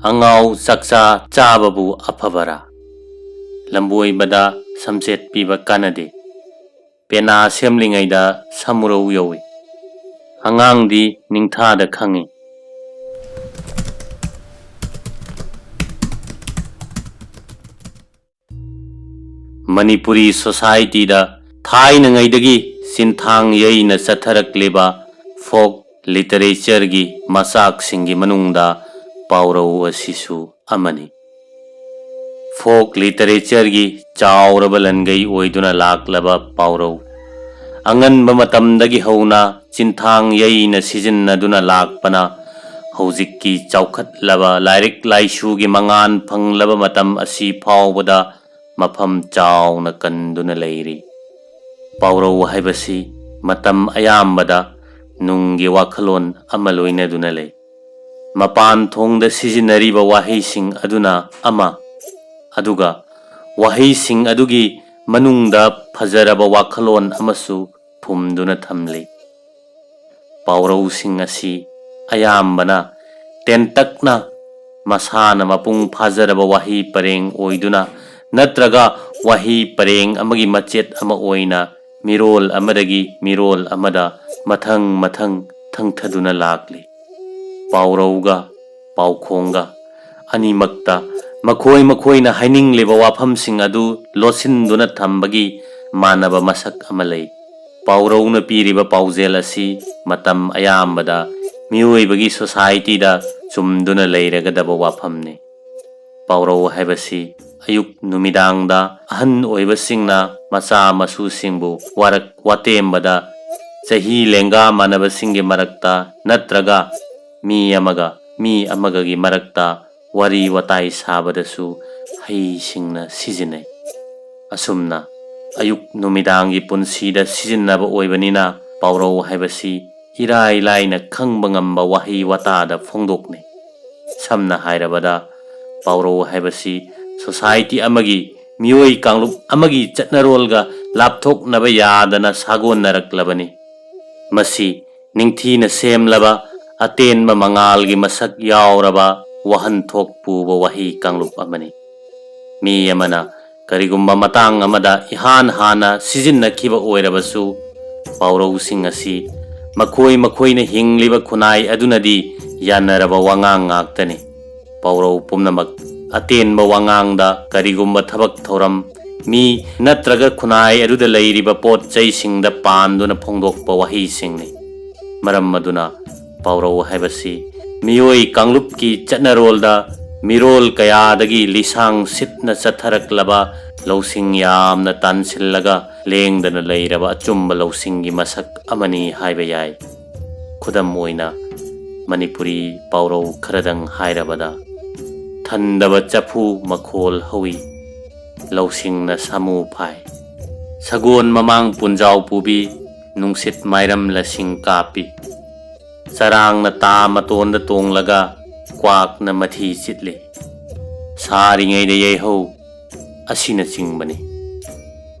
अंगाव चक्चा चाबबु अफबरा लंबोइबदा समसेत पीबा कानदे पेना सेमलिंगैदा समुरौ यौई अंगांगदी निंगथादा खंगी मणिपुरी सोसाइटी दा थाइनंगैदगी सिंथांग यैना चथरकलेबा फोक लिटरेचर की मसाक सिंगी मनुंगदा पाउरौ असिसु अमनी फोक लिटरेचर की चाउरब लनगई ओइदुना लाकलबा पाउरौ अंगनब मतमदगी हौना चिंथांग यैना सिजिन्नदुना लाकपना हौजिक्की चौखटलबा लाइरिक लाइसुगी मंगान फंगलबा मतम असि फावबदा मफम चाउना कंदुना लैरी पाउरौ हाइबसी मतम अयाम्बदा नुंगी वाखलोन अमलोइनदुना लै मपान थोंगदा सिजिनरीबा वाहैसिंग अदुना अमा अदुगा वाहैसिंग अदुगी मनुंगदा फजरबा वाखलोन अमसु थुमदुना थमले पाउरौसिंग असि अयाम्बना टेंटकना मसाना मपुंग फाजरबा वाही परेंग ओइदुना नत्रगा वाही परेंग अमगी मचेत अमा ओइना मिरोल अमदगी मिरोल अमदा मथंग मथंग थंगथदुना लाकले पाउरौगा पाउखोंगा अनिमक्ता मखोई मखोइना हाइनिंगलेबा वाफमसिंग अदु लोसिनदुना थंबगी मानबा मसक अमा लै पाउरौना पीरिबा पाउजेल असि मतम अयाम्बदा मियोइबगी सोसाइटी दा चुमदुना लैरगदबा वाफमने पाउरौ हाइबसी अयुक नुमिदांगदा अहन ओइबसिंगना मचा मसुसिंगबु वारक वातेमबदा चही लेंगा मानबसिंगे मरक्ता नत्रगा मी अमगगी मरक्ता वारी वताई साबदसु हईसिंगना सिजिनै असुमना अयुक नुमिदांगी पुनसीदा सिजिन्नबा ओइबनिना पाउरौ हाइबसी इराई लाइना खंगबा ngamba वाही वतादा फोंदोकने समना हाइरबदा पाउरौ हाइबसी सोसाइटी अमगी मियोई कांगलुप अमगी चटनरोलगा लापथोकनबा यादना सागोनरकलबनी मसी निंगथीना सेमलबा अतेनबा मंगालगी मसक यावरबा वहन थोक पुबा वाही कांगलुप अमनी मी अमना करिगुम्बा मतांग अमदा इहान हाना सिजिन्नखिबा ओइरबसु पाउरौसिंग असि मखोई मखोइना हिंगलिबा खुनाई अदुनदी यानरबा वांगांग ngaktani पाउरौ पुमनमक अतेनबा वांगांगदा करिगुम्बा थबक थौरम मी नत्रगा खुनाई अदुदा लैरिबा पोट चैसिंगदा पानदुना फोंदोकपा वाहीसिंगनि मरम मदुना पाउरौ हाइबसी मियोई कांगलुप की चटनरोलदा मिरोल कयादगी लिसांग सिटना चथरकलबा लौसिंग यामना तानसिल्लगा लेंगदना लैरबा अचुम्बा लौसिंगी मसक अमनी हाइबा याय खुदम ओइना मणिपुरी पाउरौ खरदंग हाइरबदा थंदबा चफू मखोल हवी लौसिंगना सामू फाय सगोन ममांग पुंजाव पुबी नुंसित मायरम लसिंग कापी चरांगना ता मतोंदा तोंगलगा क्वाकना मथी चितले सारिङैदा यैहौ असिना चिंबनी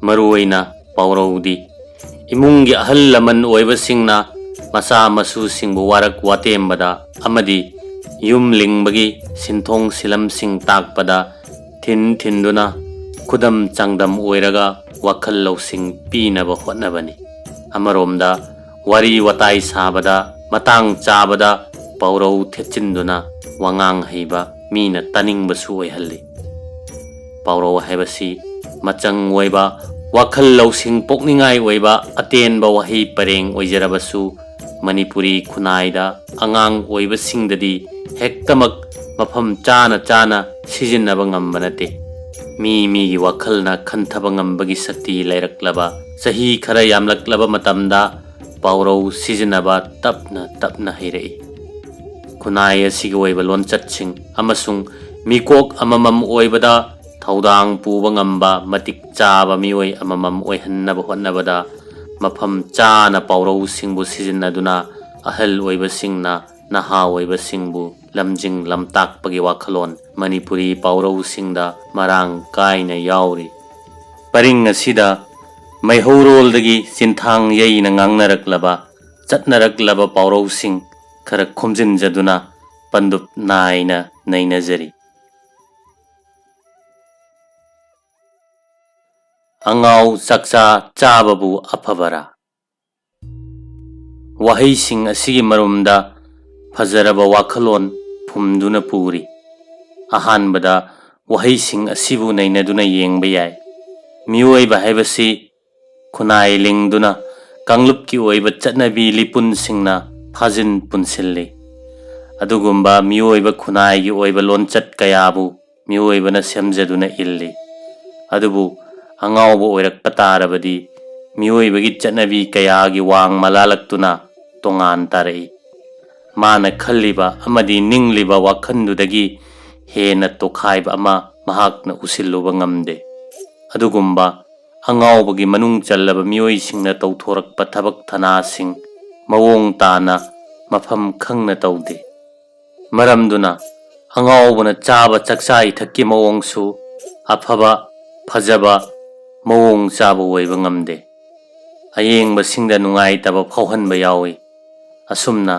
मरुओइना पाउरौदी इमुंगी अहल लमन ओइबसिंगना मसा मसुसिंगबु वारक वातेमबदा अमदी युम लिंगबगी सिंथोंग सिलमसिंग ताकपदा थिन थिंदुना खुदम चांगदम ओइरगा वाखल लौसिंग पीनबा होटनबनी अमरोमदा वारी वताई साबदा मतंग चाबदा पाउरौ थेचिंदुना वांगांग हईबा मीना तनिंगबसु ओइहल्ली पाउरौ हाइबसी मचंग ओइबा वाखल लौसिंग पोकनिंगाई ओइबा अतेनबा वाही परेंग ओइजरबसु मणिपुरी खुनाइदा अंगांग ओइबसिंगददी हेक्तमक मफम चाना चाना सिजिन्नबा ngamba nate मी की वाखलना खंथबा ngambagi शक्ति लैरक्लबा सही खरा यामलक्लबा मतमदा पाउरौ सिजिन्नबा तपना तपना हैरई खुनाई असिगी ओइबा लोनचतसिंग अमसुंग मिकोक अममम ओइबदा थौदांग पुबा ngamba मतिक चाबा मिओइ अममम ओइहन्नबा होटनबदा मफम चाना पाउरौ सिंगबु सिजिन्नदुना अहल ओइबसिंगना नहा ओइबसिंगबु लमजिंग लमताकपगी वाखलोन मणिपुरी पाउरौ सिंगदा मरांग कायना यावरी परिंग असिदा मैहौरोलदगी चिंथांग यैना ngangnaraklaba चटनरक्लबा पाउरौ सिंग खर खोमजिनजदुना पंडुप नायना नैनजरी। अंगाव चक्चा चाबबु अफबरा। वहैसिंग असिगी मरुमदा फजरबा वाखलोन फुमदुना पूरी। अहानबदा वहैसिंग असिबु नैनदुना येंगबा याय। मियोइबा हैबसि खुनाय लिंगदुना कांगलुपकी ओइबा चटनबी लिपुनसिंगना फाजिन पुनसिल्ली। अदुगुम्बा मियोइबा खुनायगी ओइबा लोनचट कयाबु मियोइबना सेमजदुना इल्ली। अदुबु अंगावबा ओइरक्पा तारबदि मियोइबगी चटनबी कयागी वांग मलालक्तुना तोंगान तारई। माना खल्लिबा अमदि निंगलिबा वाखंदुदगी हेना तोखाइबा अमा महाक्ना उसिल्लुबा ngamde। अदुगुम्बा अंगावबगी मनुंग चल्लबा मियोइसिंगना तौथोरक्पा थबक थनासिंग मवोंग ताना मफम खंगना तौदे। मरमदुना अंगावबना चाबा चक्चा इथक्की मवोंगसु अफबा फजबा मवोंग चाबा ओइबा ngamde। अयेंगबसिंगदा नुंगाइतबा फावहनबा यावी। असुमना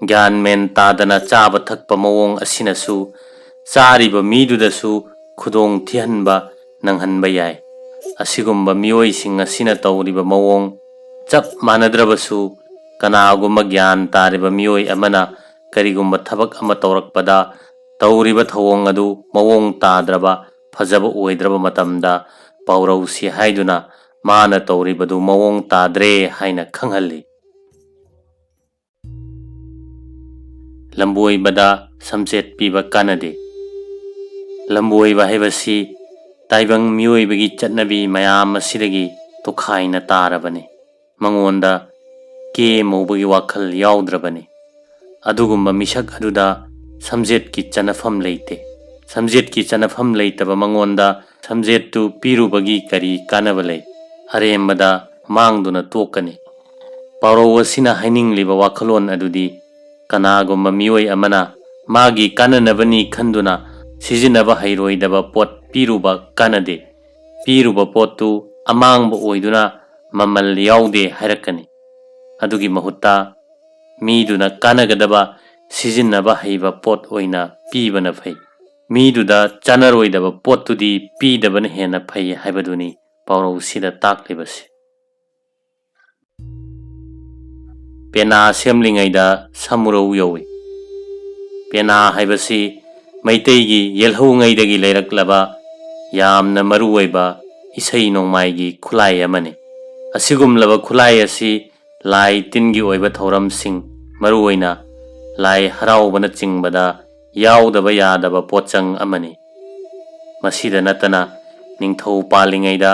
ज्ञान मेन तादना चाबा थक्पा मवोंग असिनसु चारिबा मीदुदसु खुदोंग थिहनबा नंगहनबा याय। असिगुम्बा मियोइसिंग असिना तौरिबा मवोंग चप मानद्रबसु कनागुम्बा ज्ञान तारिबा मियोइ अमना करिगुम्बा थबक अमा तौरक्पदा तौरिबा थवोंग अदु मवोंग ताद्रबा फजबा ओइद्रबा मतमदा पाउरौसि हाइदुना माना तौरिबदु मवोंग ताद्रे हाइना खंगहल्ली। लंबोइबदा समजेत पीबा कानदे। लंबोइबा हैबसि ताइबंग मियोइबगी चटनबी मयाम असिदगी तोखाइना तारबने। मंगोंदा के मौबगी वाखल याउद्रबने। अदुगुम्बा मिसक अदुदा समजेत की चनफम लेते। समजेत की चनफम लेतबा मंगोंदा समजेतु पीरुबगी करी कानबा लै। अरेमबदा मांगदुना तोकनी। पाउरौवसिना हाइनिंगलिबा वाखलोन अदुदी कनागुम्बा मियोइ अमना मागी काननबनी खंदुना सिजिनबा हैरोइदबा पोट पीरुबा कानदे। पीरुबा पोटु अमांगबा ओइदुना ममल याउदे हाइरकनी। अदुगी महुत्ता मीदुना कानगदबा सिजिनबा हैबा पोट ओइना पीबना फै। मीदुदा चानरोइदबा पोटुदी पीदबना हेना फै हाइबदुनी पाउरौसिदा ताक्लिबसे। पेना सेमलिंगैदा सामुरौ यौई। पेना हाइबसि मैतैगी येलहौंगैदगी लैरक्लबा यामना मरुओइबा इसै नोंमाइगी खुलाइ अमने। असिगुमलबा खुलाइ असि लाई तिनगी ओइबा थौरमसिंग मरुओइना लाई हराउबना चिंगबदा याउदबा यादबा पोचंग अमने। मसिदा नतना निंगथौ पालिंगैदा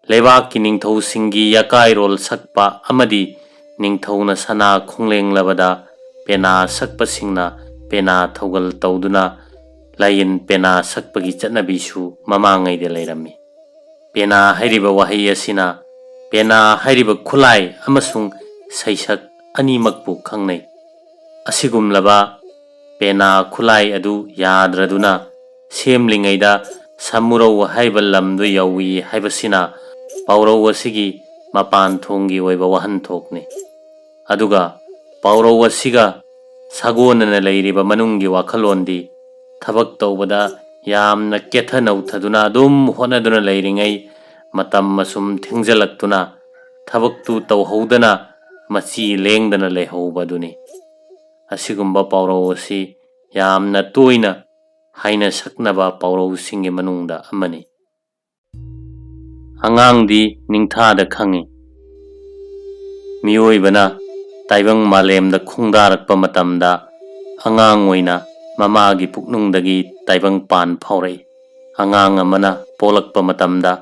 लेबाकी निंगथौसिंगी यकाइरोल सकपा अमदि निंगथौना सना खोंलेंगलबदा पेना सकपसिंगना पेना थौगल तौदुना लाइन पेना सकपगी चटनबीसु ममांगैदे लैरम्मी। पेना हाइरिबा वहै असिना पेना हाइरिबा खुलाइ अमसुंग सैसक अनिमकपु खंगनै। असिगुमलबा पेना खुलाइ अदु याद्रदुना सेमलिंगैदा सामुरौ हाइबा लमदु यौई हाइबसिना पाउरौ असिगी मपान थोंगी ओइबा वहनथोकने। अदुगा पाउरौ असिगा सागोनना लैरिबा मनुंगी वाखलोंदी थबक तौबदा यामना केथा नौथदुना अदुम होनदुना लैरिंगै मतम मसुम थिंगजलक्तुना थबक्तु तौहौदना मची लेंगदना लैहौबदुनी। असिगुम्बा पाउरौ असि यामना तोइना हाइना सकनबा पाउरौसिंगे मनुंगदा अमनी। अंगांगदी निंगथादा खंगी। मियोइबना ताइबंग मालेमदा खुंगदारक्पा मतमदा अंगांग ओइना ममागी पुकनुंगदगी ताइबंग पान फाउरई। अंगांग अमना पोलक्पा मतमदा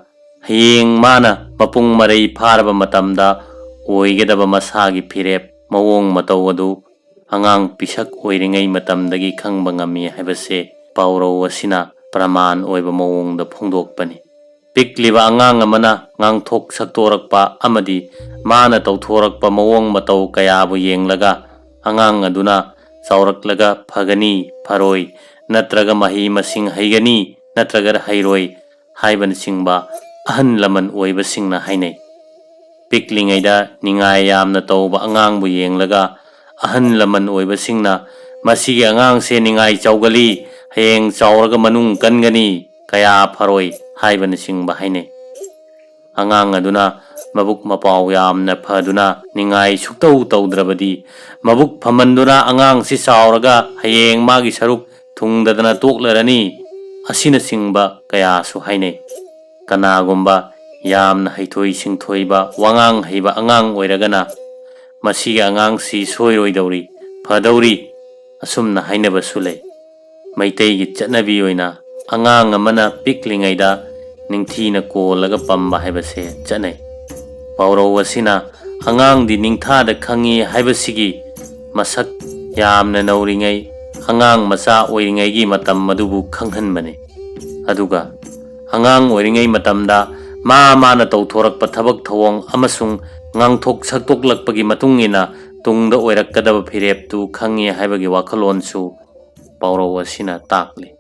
हयेंग माना मपुंग मरई फारबा मतमदा ओइगेदबा मसागी फिरेप मवोंग मतौ अदु अंगांग पिसक ओइरिंगै मतमदगी खंगबा ngami हाइबसे पाउरौ असिना प्रमाण ओइबा मवोंगदा फोंदोकपनी। पिकलिबा अंगांग अमना ngang thok saktorakpa amadi mana tauthोरक्पा मवोंग मतौ कयाबु येंगलगा अंगांग अदुना चौरक्लगा Phagni फरोई नत्रगा मही मसिंग हैगनी नत्रगा हैरोई हाइबन सिंगबा अहन लमन ओइबा सिंगना हाइनै। पिकलिंगैदा निंगाय यामना तौबा अंगांगबु येंगलगा अहन लमन ओइबा सिंगना ꯃꯁꯤꯒꯤ ꯑꯉꯥꯡꯁꯦ ꯅꯤꯡꯉꯥꯏ ꯆꯥꯎꯒꯜꯂꯤ, ꯍꯌꯦꯡ ꯆꯥꯎꯔꯒ ꯃꯅꯨꯡ ꯀꯟꯒꯅꯤ, ꯀꯌꯥ ꯐꯔꯣꯏ ꯍꯥꯏꯕꯅꯆꯤꯡꯕ ꯍꯥꯏꯅꯩ꯫ ꯑꯉꯥꯡ ꯑꯗꯨꯅ ꯃꯕꯨꯛ ꯃꯄꯥꯎ ꯌꯥꯝꯅ ꯐꯗꯨꯅ ꯅꯤꯡꯉꯥꯏ ꯁꯨꯛꯇꯧ ꯇꯧꯗ꯭ꯔꯕꯗꯤ ꯃꯕꯨꯛ ꯐꯃꯟꯗꯨꯅ ꯑꯉꯥꯡꯁꯤ ꯆꯥꯎꯔꯒ ꯍꯌꯦꯡ ꯃꯥꯒꯤ ꯁꯔꯨꯛ ꯊꯨꯡꯗꯗꯅ ꯇꯣꯛꯂꯔꯅꯤ ꯑꯁꯤꯅꯆꯤꯡꯕ ꯀꯌꯥꯁꯨ ꯍꯥꯏꯅꯩ꯫ ꯀꯅꯥꯒꯨꯝꯕ ꯌꯥꯝꯅ ꯍꯩꯊꯣꯏ ꯁꯤꯡꯊꯣꯏꯕ ꯋꯥꯉꯥꯡ ꯍꯩꯕ ꯑꯉꯥꯡ ꯑꯣꯏꯔꯒꯅ ꯃꯁꯤꯒꯤ ꯑꯉꯥꯡꯁꯤ ꯁꯣꯏꯔꯣꯏꯗꯧꯔꯤ, ꯐꯗꯧꯔꯤ ꯑꯁꯨꯝꯅ ꯍꯥꯏꯅꯕꯁꯨ ꯂꯩ꯫ ꯃꯩꯇꯩꯒꯤ ꯆꯠꯅꯕꯤ ꯑꯣꯏꯅ ꯑꯉꯥꯡ ꯑꯃꯅ ꯄꯤꯛꯂꯤꯉꯩꯗ ꯅꯤꯡꯊꯤꯅ ꯀꯣꯜꯂꯒ ꯄꯝꯕ ꯍꯥꯏꯕꯁꯦ ꯆꯠꯅꯩ꯫ ꯄꯥꯎꯔꯧ ꯑꯁꯤꯅ ꯑꯉꯥꯡꯗꯤ ꯅꯤꯡꯊꯥꯗ ꯈꯪꯉꯤ ꯍꯥꯏꯕꯁꯤꯒꯤ ꯃꯁꯛ ꯌꯥꯝꯅ ꯅꯧꯔꯤꯉꯩ ꯑꯉꯥꯡ ꯃꯆꯥ ꯑꯣꯏꯔꯤꯉꯩꯒꯤ ꯃꯇꯝ ꯑꯗꯨꯕꯨ ꯈꯪꯍꯟꯕꯅꯤ꯫ ꯑꯗꯨꯒ ꯑꯉꯥꯡ ꯑꯣꯏꯔꯤꯉꯩ ꯃꯇꯝꯗ ꯃꯥꯅ ꯇꯧꯊꯣꯔꯛꯄ ꯊꯕꯛ ꯊꯧꯑꯣꯡ ꯑꯃꯁꯨꯡ ꯉꯥꯡꯊꯣꯛ ꯁꯛꯇꯣꯛꯂꯛꯄꯒꯤ ꯃꯇꯨꯡ ꯏꯟꯅ ꯇꯨꯡꯗ ꯑꯣꯏꯔꯛꯀꯗꯕ ꯐꯤꯔꯦꯞꯇꯨ ꯈꯪꯉꯤ ꯍꯥꯏꯕꯒꯤ ꯋꯥꯈꯜꯂꯣꯟꯁꯨ ꯄꯥꯎꯔꯧ ꯑꯁꯤꯅ ꯇꯥꯛꯂꯤ꯫